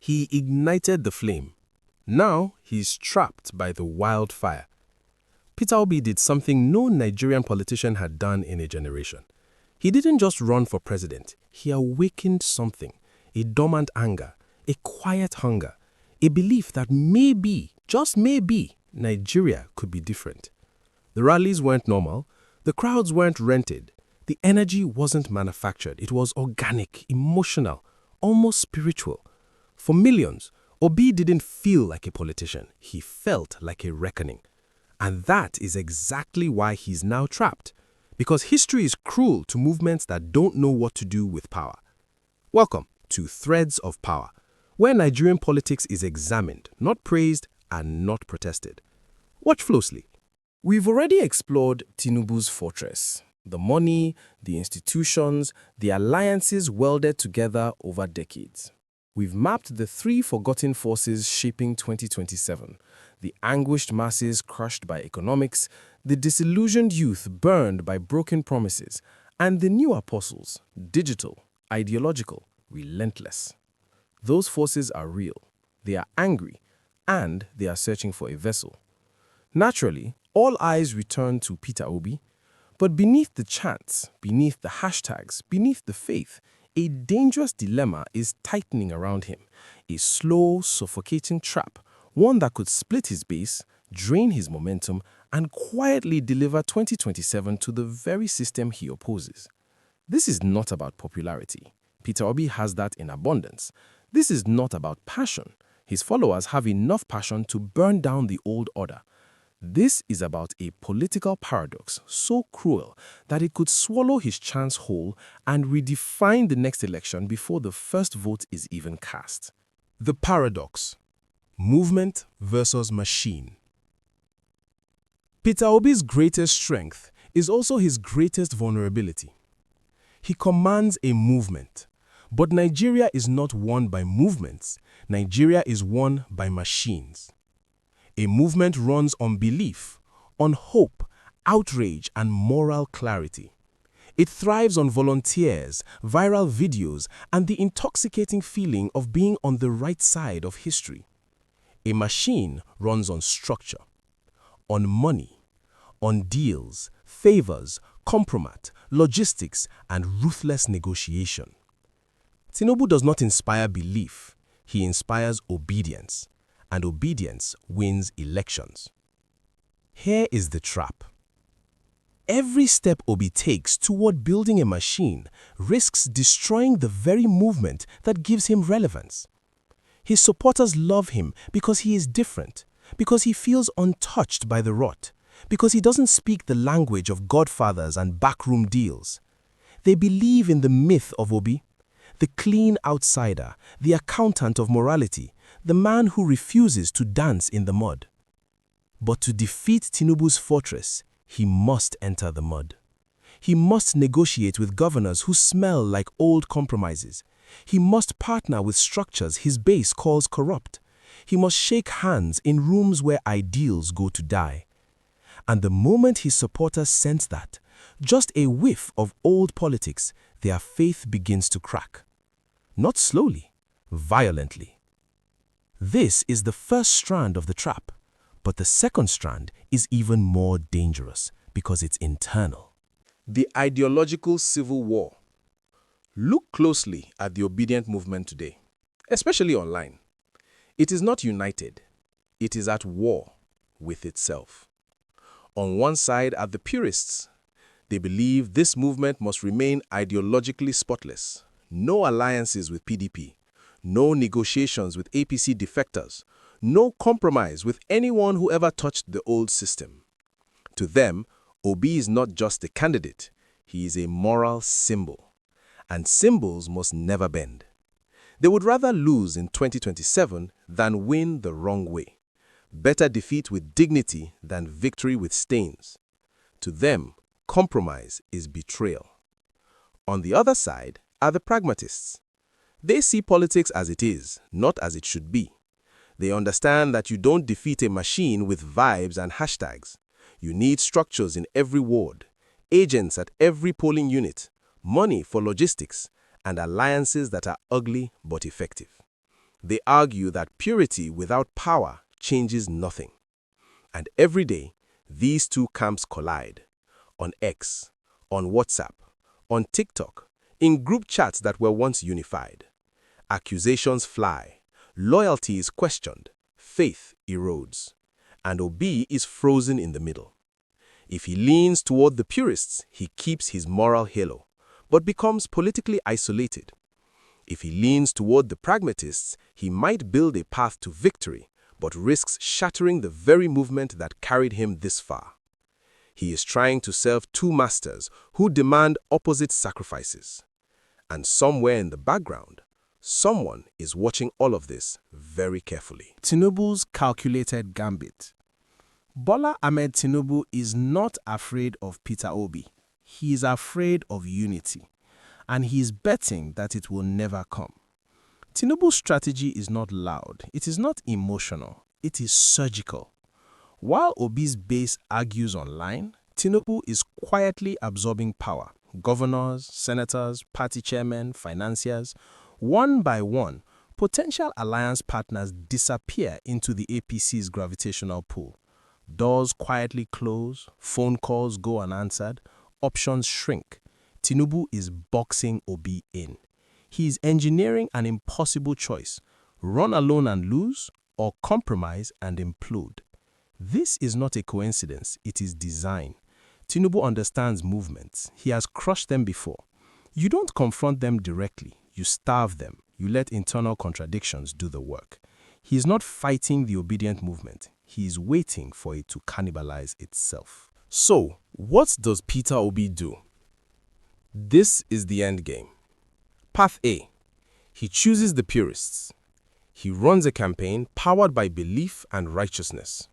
He ignited the flame. Now he's trapped by the wildfire. Peter Obi did something no Nigerian politician had done in a generation. He didn't just run for president. He awakened something, a dormant anger, a quiet hunger, a belief that maybe, just maybe, Nigeria could be different. The rallies weren't normal. The crowds weren't rented. The energy wasn't manufactured. It was organic, emotional, almost spiritual. For millions, Obi didn't feel like a politician. He felt like a reckoning. And that is exactly why he's now trapped. Because history is cruel to movements that don't know what to do with power. Welcome to Threads of Power, where Nigerian politics is examined, not praised, and not protested. Watch closely. We've already explored Tinubu's fortress. The money, the institutions, the alliances welded together over decades. We've mapped the three forgotten forces shaping 2027. The anguished masses crushed by economics, the disillusioned youth burned by broken promises, and the new apostles, digital, ideological, relentless. Those forces are real, they are angry, and they are searching for a vessel. Naturally, all eyes return to Peter Obi, but beneath the chants, beneath the hashtags, beneath the faith, a dangerous dilemma is tightening around him, a slow, suffocating trap, one that could split his base, drain his momentum, and quietly deliver 2027 to the very system he opposes. This is not about popularity. Peter Obi has that in abundance. This is not about passion. His followers have enough passion to burn down the old order. This is about a political paradox so cruel that it could swallow his chance whole and redefine the next election before the first vote is even cast. The paradox: movement versus machine. Peter Obi's greatest strength is also his greatest vulnerability. He commands a movement, but Nigeria is not won by movements. Nigeria is won by machines. A movement runs on belief, on hope, outrage, and moral clarity. It thrives on volunteers, viral videos, and the intoxicating feeling of being on the right side of history. A machine runs on structure, on money, on deals, favors, compromise, logistics, and ruthless negotiation. Tinubu does not inspire belief, he inspires obedience. And obedience wins elections. Here is the trap. Every step Obi takes toward building a machine risks destroying the very movement that gives him relevance. His supporters love him because he is different, because he feels untouched by the rot, because he doesn't speak the language of godfathers and backroom deals. They believe in the myth of Obi, the clean outsider, the accountant of morality, the man who refuses to dance in the mud. But to defeat Tinubu's fortress, he must enter the mud. He must negotiate with governors who smell like old compromises. He must partner with structures his base calls corrupt. He must shake hands in rooms where ideals go to die. And the moment his supporters sense that, just a whiff of old politics, their faith begins to crack. Not slowly, violently. This is the first strand of the trap, but the second strand is even more dangerous because it's internal. The ideological civil war. Look closely at the Obidient movement today, especially online. It is not united. It is at war with itself. On one side are the purists. They believe this movement must remain ideologically spotless. No alliances with PDP. No negotiations with APC defectors, no compromise with anyone who ever touched the old system. To them, Obi is not just a candidate, he is a moral symbol. And symbols must never bend. They would rather lose in 2027 than win the wrong way. Better defeat with dignity than victory with stains. To them, compromise is betrayal. On the other side are the pragmatists. They see politics as it is, not as it should be. They understand that you don't defeat a machine with vibes and hashtags. You need structures in every ward, agents at every polling unit, money for logistics, and alliances that are ugly but effective. They argue that purity without power changes nothing. And every day, these two camps collide. On X, on WhatsApp, on TikTok, in group chats that were once unified. Accusations fly, loyalty is questioned, faith erodes, and Obi is frozen in the middle. If he leans toward the purists, he keeps his moral halo, but becomes politically isolated. If he leans toward the pragmatists, he might build a path to victory, but risks shattering the very movement that carried him this far. He is trying to serve two masters who demand opposite sacrifices. And somewhere in the background, someone is watching all of this very carefully. Tinubu's calculated gambit. Bola Ahmed Tinubu is not afraid of Peter Obi. He is afraid of unity, and he is betting that it will never come. Tinubu's strategy is not loud, it is not emotional, it is surgical. While Obi's base argues online, Tinubu is quietly absorbing power. Governors, senators, party chairmen, financiers, one by one, potential alliance partners disappear into the APC's gravitational pull. Doors quietly close, phone calls go unanswered, options shrink. Tinubu is boxing Obi in. He is engineering an impossible choice: run alone and lose, or compromise and implode. This is not a coincidence, it is design. Tinubu understands movements. He has crushed them before. You don't confront them directly, you starve them. You let internal contradictions do the work. He is not fighting the Obidient movement. He is waiting for it to cannibalize itself. So, what does Peter Obi do? This is the endgame. Path A. He chooses the purists. He runs a campaign powered by belief and righteousness.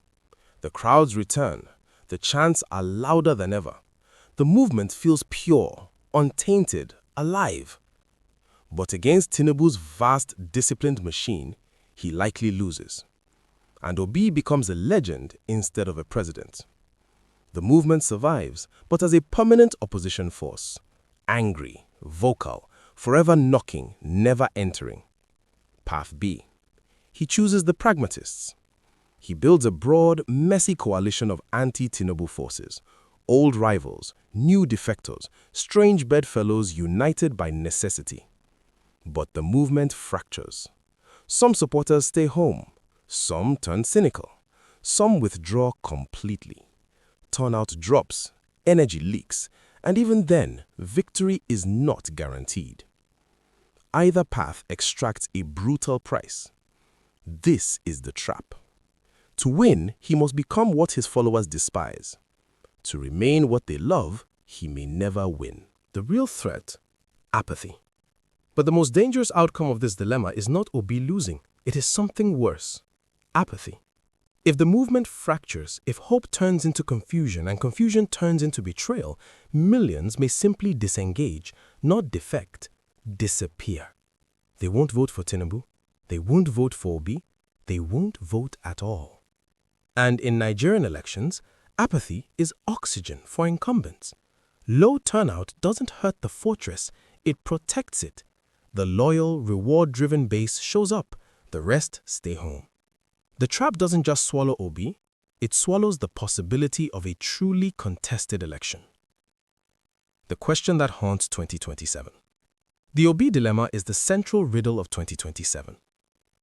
The crowds return. The chants are louder than ever. The movement feels pure, untainted, alive. But against Tinubu's vast, disciplined machine, he likely loses. And Obi becomes a legend instead of a president. The movement survives, but as a permanent opposition force. Angry, vocal, forever knocking, never entering. Path B. He chooses the pragmatists. He builds a broad, messy coalition of anti-Tinubu forces, old rivals, new defectors, strange bedfellows united by necessity. But the movement fractures. Some supporters stay home, some turn cynical, some withdraw completely. Turnout drops, energy leaks, and even then, victory is not guaranteed. Either path extracts a brutal price. This is the trap. To win, he must become what his followers despise. To remain what they love, he may never win. The real threat? Apathy. But the most dangerous outcome of this dilemma is not Obi losing. It is something worse. Apathy. If the movement fractures, if hope turns into confusion and confusion turns into betrayal, millions may simply disengage, not defect, disappear. They won't vote for Tinubu. They won't vote for Obi. They won't vote at all. And in Nigerian elections, apathy is oxygen for incumbents. Low turnout doesn't hurt the fortress, it protects it. The loyal, reward-driven base shows up, the rest stay home. The trap doesn't just swallow Obi, it swallows the possibility of a truly contested election. The question that haunts 2027. The Obi dilemma is the central riddle of 2027.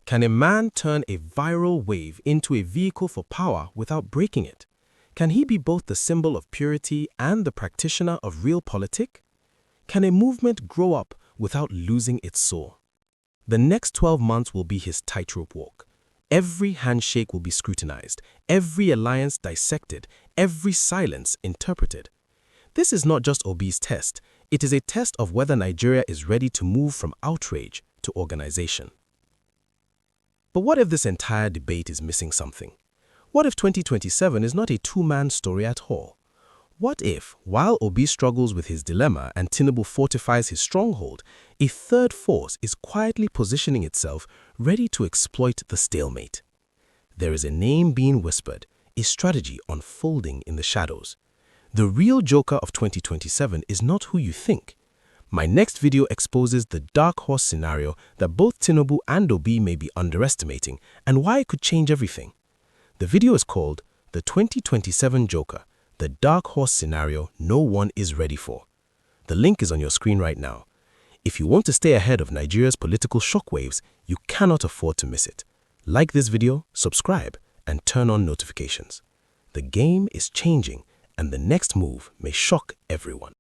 Can a man turn a viral wave into a vehicle for power without breaking it? Can he be both the symbol of purity and the practitioner of real politic? Can a movement grow up without losing its soul? The next 12 months will be his tightrope walk. Every handshake will be scrutinized, every alliance dissected, every silence interpreted. This is not just Obi's test, it is a test of whether Nigeria is ready to move from outrage to organization. But what if this entire debate is missing something? What if 2027 is not a two-man story at all? What if, while Obi struggles with his dilemma and Tinubu fortifies his stronghold, a third force is quietly positioning itself, ready to exploit the stalemate? There is a name being whispered, a strategy unfolding in the shadows. The real joker of 2027 is not who you think. My next video exposes the dark horse scenario that both Tinubu and Obi may be underestimating and why it could change everything. The video is called The 2027 Joker, the dark horse scenario no one is ready for. The link is on your screen right now. If you want to stay ahead of Nigeria's political shockwaves, you cannot afford to miss it. Like this video, subscribe, and turn on notifications. The game is changing, and the next move may shock everyone.